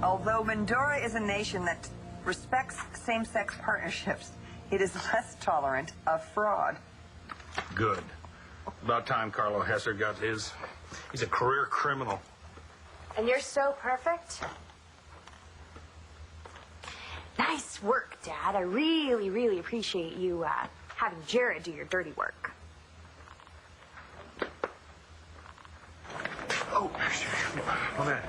Although Mandora is a nation that respects same-sex partnerships, it is less tolerant of fraud. Good. About time Carlo Hesser got his. He's a career criminal. And you're so perfect. Nice work, Dad. I really, really appreciate you having Jared do your dirty work. Oh, man.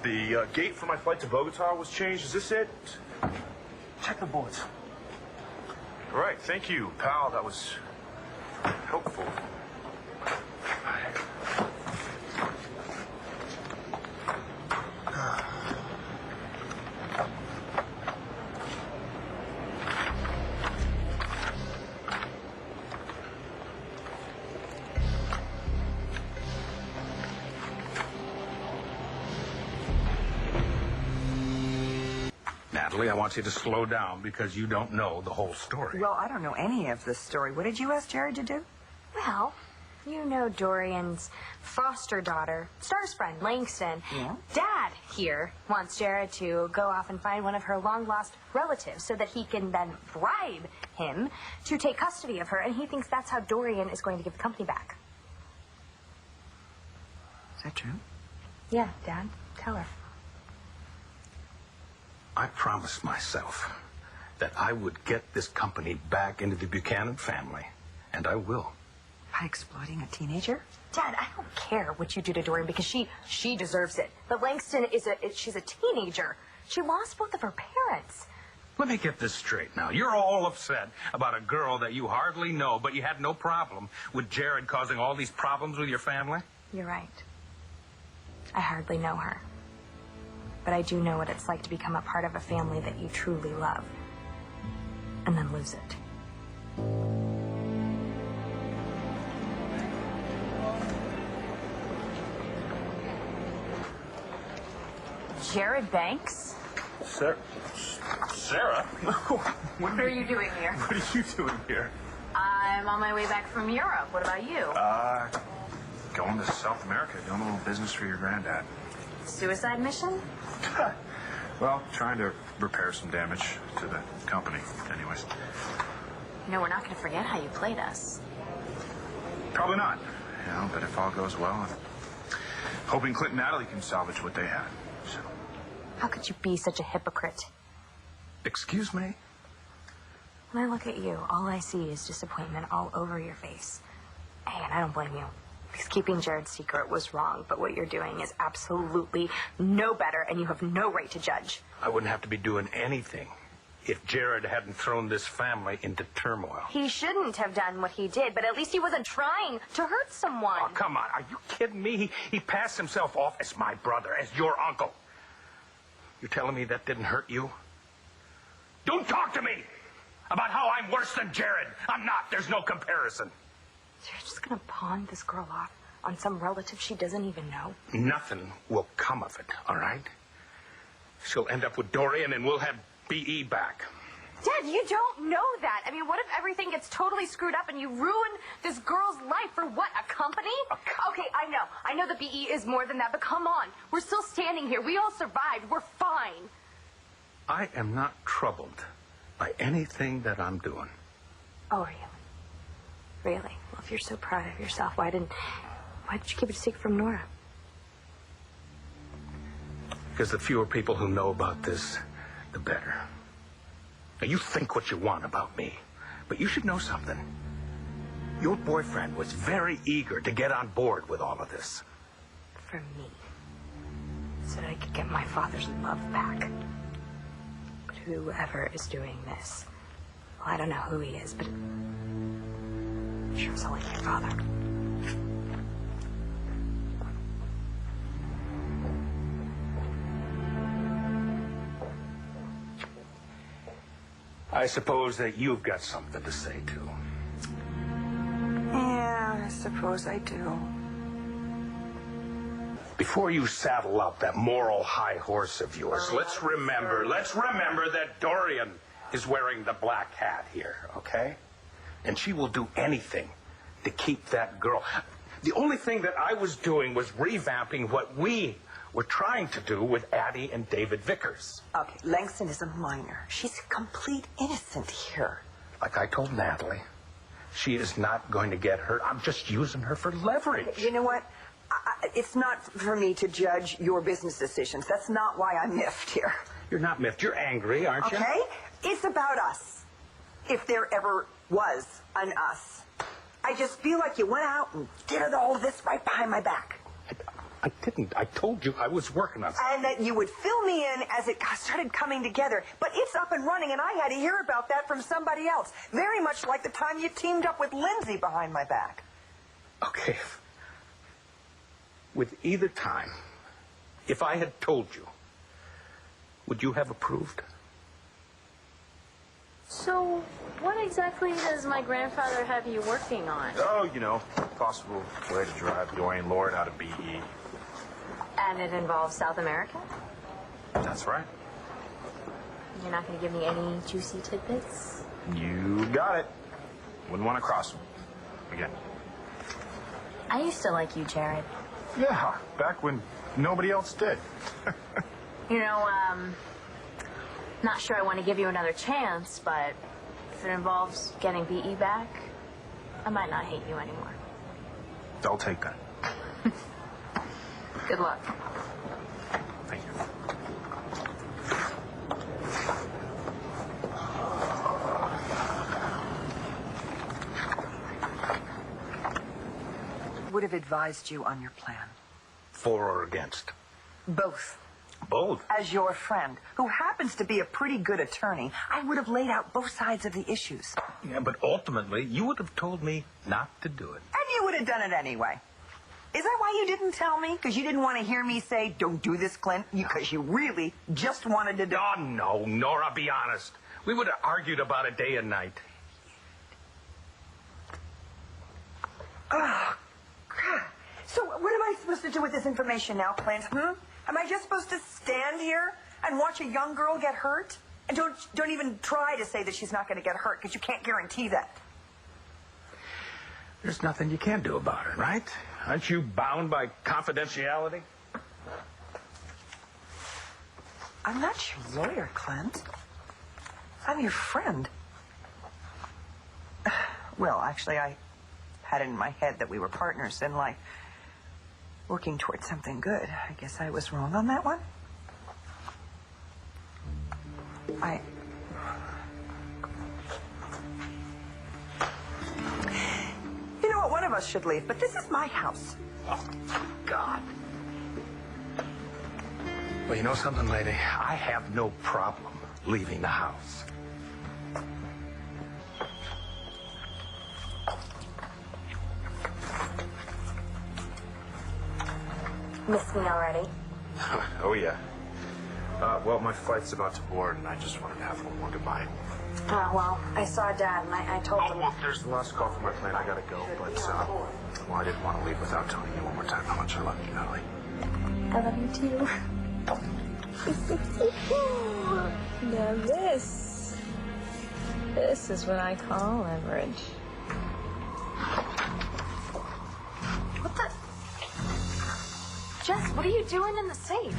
The gate for my flight to Bogota was changed. Is this it? Check the boards. All right, thank you, pal. That was helpful. Natalie, I want you to slow down because you don't know the whole story. Well, I don't know any of this story. What did you ask Jared to do? Well, you know Dorian's foster daughter, Star's friend, Langston. Yeah? Dad here wants Jared to go off and find one of her long-lost relatives so that he can then bribe him to take custody of her, and he thinks that's how Dorian is going to give the company back. Is that true? Yeah, Dad. Tell her. I promised myself that I would get this company back into the Buchanan family, and I will. By exploiting a teenager? Dad, I don't care what you do to Dorian because she deserves it. But Langston she's a teenager. She lost both of her parents. Let me get this straight now. You're all upset about a girl that you hardly know, but you had no problem with Jared causing all these problems with your family? You're right. I hardly know her. But I do know what it's like to become a part of a family that you truly love and then lose it. Jared Banks? Sarah? What are you doing here? What are you doing here? I'm on my way back from Europe. What about you? Going to South America, doing a little business for your granddad. Suicide mission? Well, trying to repair some damage to the company, anyways. You know, we're not going to forget how you played us. Probably not. You know, but if all goes well, I'm hoping Clint and Natalie can salvage what they had. So. How could you be such a hypocrite? Excuse me? When I look at you, all I see is disappointment all over your face. Hey, and I don't blame you. Because keeping Jared's secret was wrong, but what you're doing is absolutely no better, and you have no right to judge. I wouldn't have to be doing anything if Jared hadn't thrown this family into turmoil. He shouldn't have done what he did, but at least he wasn't trying to hurt someone. Oh, come on. Are you kidding me? He passed himself off as my brother, as your uncle. You're telling me that didn't hurt you? Don't talk to me about how I'm worse than Jared. I'm not. There's no comparison. So you're just going to pawn this girl off on some relative she doesn't even know? Nothing will come of it, all right? She'll end up with Dorian, and we'll have B.E. back. Dad, you don't know that. I mean, what if everything gets totally screwed up and you ruin this girl's life for what, a company? Okay, I know the B.E. is more than that, but come on. We're still standing here. We all survived. We're fine. I am not troubled by anything that I'm doing. Oh, are you? Really? Well, if you're so proud of yourself, why did you keep it a secret from Nora? Because the fewer people who know about this, the better. Now, you think what you want about me, but you should know something. Your boyfriend was very eager to get on board with all of this. For me. So that I could get my father's love back. But whoever is doing this, well, I don't know who he is, but sure it's only my father. I suppose that you've got something to say, too. Yeah, I suppose I do. Before you saddle up that moral high horse of yours, let's remember that Dorian is wearing the black hat here, okay? And she will do anything to keep that girl. The only thing that I was doing was revamping what we were trying to do with Addie and David Vickers. Okay, Langston is a minor. She's a complete innocent here. Like I told Natalie, she is not going to get hurt. I'm just using her for leverage. You know what? It's not for me to judge your business decisions. That's not why I'm miffed here. You're not miffed. You're angry, aren't you? Okay? It's about us. If there ever was an us. I just feel like you went out and did all of this right behind my back. I didn't. I told you I was working on something. And that you would fill me in as it started coming together. But it's up and running, and I had to hear about that from somebody else. Very much like the time you teamed up with Lindsay behind my back. Okay. With either time, if I had told you, would you have approved? So, what exactly does my grandfather have you working on? Oh, you know, possible way to drive Dorian Lord out of BE. And it involves South America? That's right. You're not going to give me any juicy tidbits? You got it. Wouldn't want to cross him. Again. I used to like you, Jared. Yeah, back when nobody else did. You know, not sure I want to give you another chance, but if it involves getting BE back, I might not hate you anymore. I'll take that. Good luck. Thank you. Would have advised you on your plan. For or against? Both. Both. As your friend, who happens to be a pretty good attorney, I would have laid out both sides of the issues. Yeah, but ultimately, you would have told me not to do it. And you would have done it anyway. Is that why you didn't tell me? Because you didn't want to hear me say, don't do this, Clint? Because you really just wanted to do... Oh, no, Nora, be honest. We would have argued about it day and night. Oh, God. So what am I supposed to do with this information now, Clint? Am I just supposed to stand here and watch a young girl get hurt? And don't even try to say that she's not going to get hurt, because you can't guarantee that. There's nothing you can do about it, right? Aren't you bound by confidentiality? I'm not your lawyer, Clint. I'm your friend. Well, actually, I had it in my head that we were partners in life, working towards something good. I guess I was wrong on that one. You know what? One of us should leave, but this is my house. Oh, God. Well, you know something, lady? I have no problem leaving the house. Miss me already? Oh, yeah. Well, my flight's about to board, and I just wanted to have one more goodbye. Well, I saw Dad, and I told him... Well, there's the last call for my plane. I gotta go, but, well, I didn't want to leave without telling you one more time how much I love you, Natalie. I love you, too. Now this is what I call leverage. What the... Jess, what are you doing in the safe?